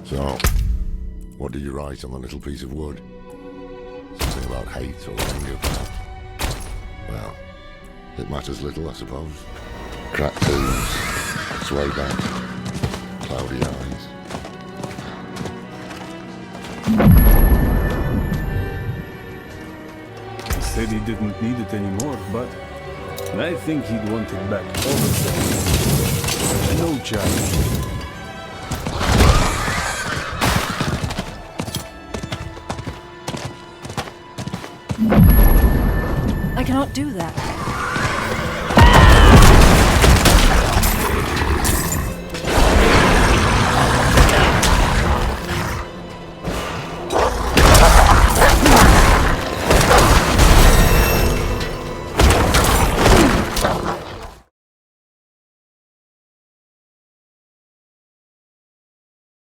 So, what did you write on the little piece of wood? Something about hate or anger, perhaps? Well, it matters little, I suppose. Cracked tools, sway back, cloudy eyes. He said he didn't need it anymore, but I think he'd want it back all the same. No challenge. I cannot do that.